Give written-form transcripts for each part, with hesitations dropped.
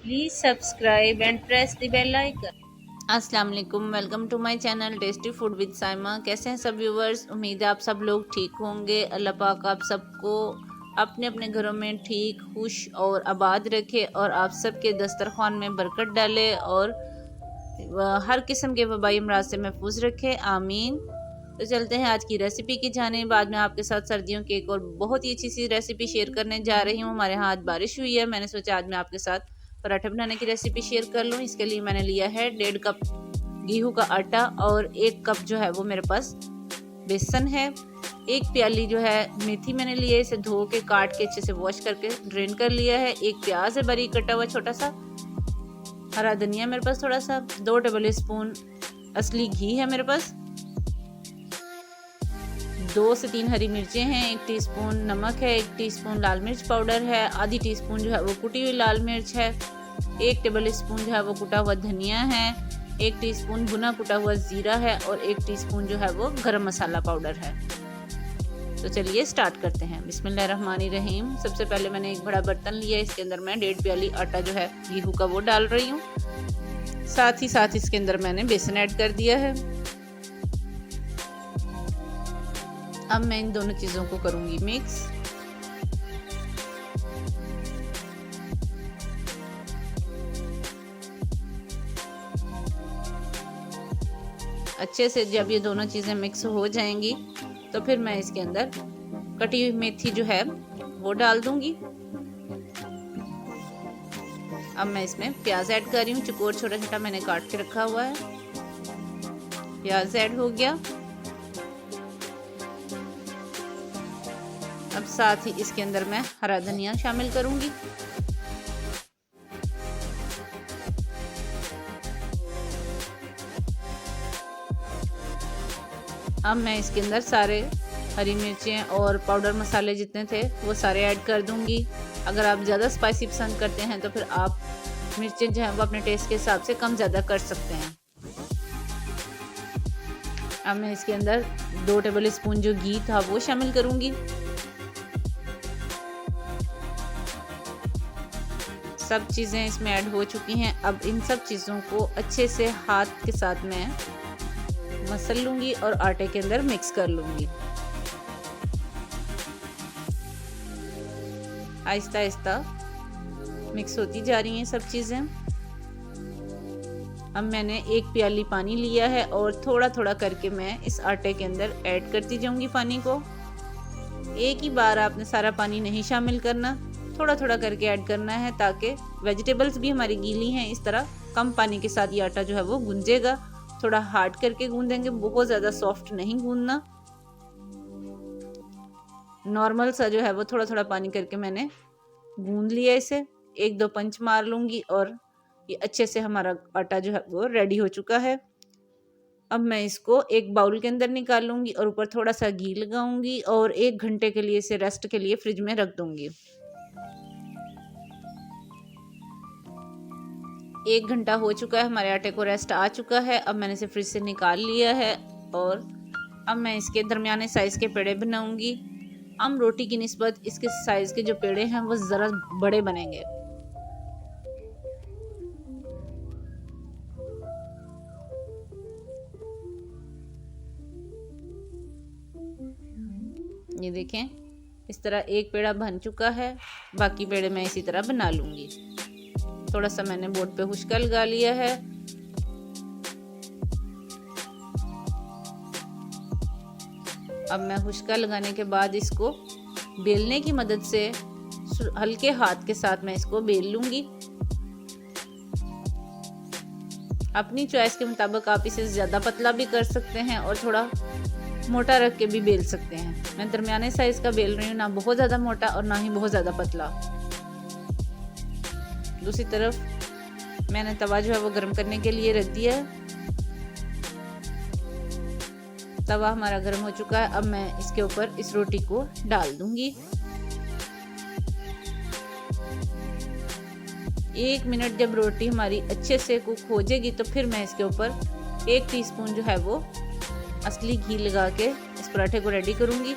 Please subscribe and press the bell icon. अस्सलाम वालेकुम, welcome to my channel tasty food with Saima. कैसे हैं सब व्यूवर्स? उम्मीद है आप सब लोग ठीक होंगे। अल्लाह पाक आप सबको अपने अपने घरों में ठीक, खुश और आबाद रखे और आप सबके दस्तरखान में बरकत डाले और हर किस्म के वबाई अमराज से महफूज रखे, आमीन। तो चलते हैं आज की रेसिपी की जाने। बाद में आपके साथ सर्दियों की एक और बहुत ही अच्छी सी रेसिपी शेयर करने जा रही हूँ। हमारे यहाँ आज बारिश हुई है, मैंने सोचा आज मैं आपके साथ पराठे बनाने की रेसिपी शेयर कर लूँ। इसके लिए मैंने लिया है 1.5 कप गेहूं का आटा और 1 कप जो है वो मेरे पास बेसन है। 1 प्याली जो है मेथी मैंने लिया है, इसे धो के काट के अच्छे से वॉश करके ड्रेन कर लिया है। 1 प्याज है बारीक कटा हुआ छोटा सा। हरा धनिया मेरे पास थोड़ा सा। 2 टेबल स्पून असली घी है मेरे पास। 2 से 3 हरी मिर्चें हैं। 1 टीस्पून नमक है। 1 टीस्पून लाल मिर्च पाउडर है। आधी टीस्पून जो है वो कुटी हुई लाल मिर्च है। 1 टेबल स्पून जो है वो कुटा हुआ धनिया है। 1 टीस्पून भुना कुटा हुआ जीरा है और 1 टीस्पून जो है वो गरम मसाला पाउडर है। तो चलिए स्टार्ट करते हैं। बिस्मिल्लाहिर्रहमानिर्रहीम। सबसे पहले मैंने एक बड़ा बर्तन लिया, इसके अंदर मैं 1.5 प्याली आटा जो है गेहूं का वो डाल रही हूँ। साथ ही साथ इसके अंदर मैंने बेसन ऐड कर दिया है। अब मैं इन दोनों चीज़ों को करूँगी मिक्स। अच्छे से जब ये दोनों चीज़ें मिक्स हो जाएंगी तो फिर मैं इसके अंदर कटी हुई मेथी जो है वो डाल दूंगी। अब मैं इसमें प्याज ऐड कर रही हूँ, चुकोर छोटा छोटा मैंने काट के रखा हुआ है। प्याज ऐड हो गया। अब साथ ही इसके अंदर मैं हरा धनिया शामिल करूंगी। अब मैं इसके अंदर सारे हरी मिर्चें और पाउडर मसाले जितने थे वो सारे ऐड कर दूंगी। अगर आप ज़्यादा स्पाइसी पसंद करते हैं तो फिर आप मिर्चें जो हैं वो अपने टेस्ट के हिसाब से कम ज़्यादा कर सकते हैं। अब मैं इसके अंदर 2 टेबल स्पून जो घी था वो शामिल करूंगी। सब चीज़ें इसमें ऐड हो चुकी हैं। अब इन सब चीज़ों को अच्छे से हाथ के साथ मैं मसल लूंगी और आटे के अंदर मिक्स कर लूंगी। आहिस्ता आहिस्ता मिक्स होती जा रही हैं सब चीज़ें। अब मैंने 1 प्याली पानी लिया है और थोड़ा थोड़ा करके मैं इस आटे के अंदर ऐड करती जाऊंगी पानी को। एक ही बार आपने सारा पानी नहीं शामिल करना, थोड़ा थोड़ा करके ऐड करना है ताकि वेजिटेबल्स भी हमारी गीली हैं। इस तरह कम पानी के साथ ये आटा जो है वो गूंजेगा। थोड़ा हार्ड करके गूंदेंगे, बहुत ज़्यादा सॉफ्ट नहीं गूंदना। नॉर्मल सा जो है वो थोड़ा थोड़ा पानी करके मैंने गूंद लिया इसे। 1-2 पंच मार लूँगी और ये अच्छे से हमारा आटा जो है वो रेडी हो चुका है। अब मैं इसको एक बाउल के अंदर निकाल लूँगी और ऊपर थोड़ा सा घी लगाऊंगी और 1 घंटे के लिए इसे रेस्ट के लिए फ्रिज में रख दूँगी। 1 घंटा हो चुका है, हमारे आटे को रेस्ट आ चुका है। अब मैंने इसे फ्रिज से निकाल लिया है और अब मैं इसके दरमियाने साइज़ के पेड़े बनाऊंगी। आम रोटी की निस्बत इसके साइज़ के जो पेड़े हैं वो ज़रा बड़े बनेंगे। ये देखें, इस तरह एक पेड़ा बन चुका है। बाकी पेड़े मैं इसी तरह बना लूँगी। थोड़ा सा मैंने बोर्ड पे हुश्का लगा लिया है। अब मैं हुश्का लगाने के बाद इसको बेलने की मदद से हल्के हाथ के साथ मैं इसको बेल लूँगी। अपनी चॉइस के मुताबिक आप इसे ज़्यादा पतला भी कर सकते हैं और थोड़ा मोटा रख के भी बेल सकते हैं। मैं दरमियाने साइज़ का बेल रही हूँ, ना बहुत ज़्यादा मोटा और ना ही बहुत ज़्यादा पतला। दूसरी तरफ मैंने तवा जो है वो गर्म करने के लिए रख दिया है। तवा हमारा गर्म हो चुका है। अब मैं इसके ऊपर इस रोटी को डाल दूंगी। 1 मिनट जब रोटी हमारी अच्छे से कुक हो जाएगी तो फिर मैं इसके ऊपर 1 टीस्पून जो है वो असली घी लगा के इस पराठे को रेडी करूंगी।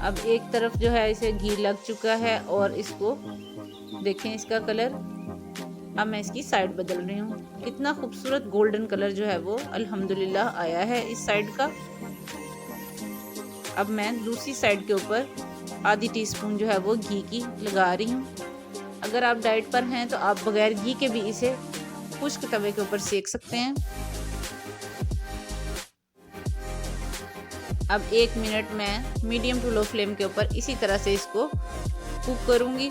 अब एक तरफ जो है इसे घी लग चुका है और इसको देखें इसका कलर। अब मैं इसकी साइड बदल रही हूँ। कितना खूबसूरत गोल्डन कलर जो है वो अल्हम्दुलिल्लाह आया है इस साइड का। अब मैं दूसरी साइड के ऊपर आधी टीस्पून जो है वो घी की लगा रही हूँ। अगर आप डाइट पर हैं तो आप बगैर घी के भी इसे खुश्क तवे के ऊपर सेक सकते हैं। अब 1 मिनट मैं मीडियम टू लो फ्लेम के ऊपर इसी तरह से इसको कुक करूँगी।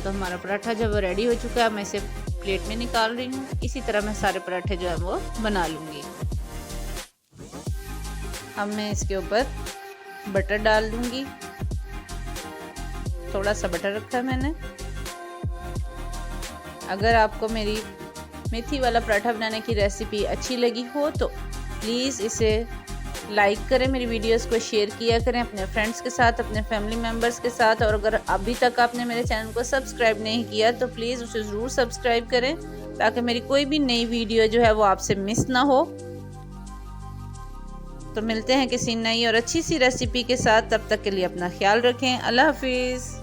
तो हमारा पराठा जब रेडी हो चुका है मैं इसे प्लेट में निकाल रही हूँ। इसी तरह मैं सारे पराठे जो है वो बना लूँगी। अब मैं इसके ऊपर बटर डाल दूँगी। थोड़ा सा बटर रखा है मैंने। अगर आपको मेरी मेथी वाला पराठा बनाने की रेसिपी अच्छी लगी हो तो प्लीज़ इसे लाइक करें, मेरी वीडियोस को शेयर किया करें अपने फ्रेंड्स के साथ, अपने फैमिली मेम्बर्स के साथ। और अगर अभी तक आपने मेरे चैनल को सब्सक्राइब नहीं किया तो प्लीज़ उसे ज़रूर सब्सक्राइब करें ताकि मेरी कोई भी नई वीडियो जो है वो आपसे मिस ना हो। तो मिलते हैं किसी नई और अच्छी सी रेसिपी के साथ। तब तक के लिए अपना ख्याल रखें। अल्लाह हाफिज़।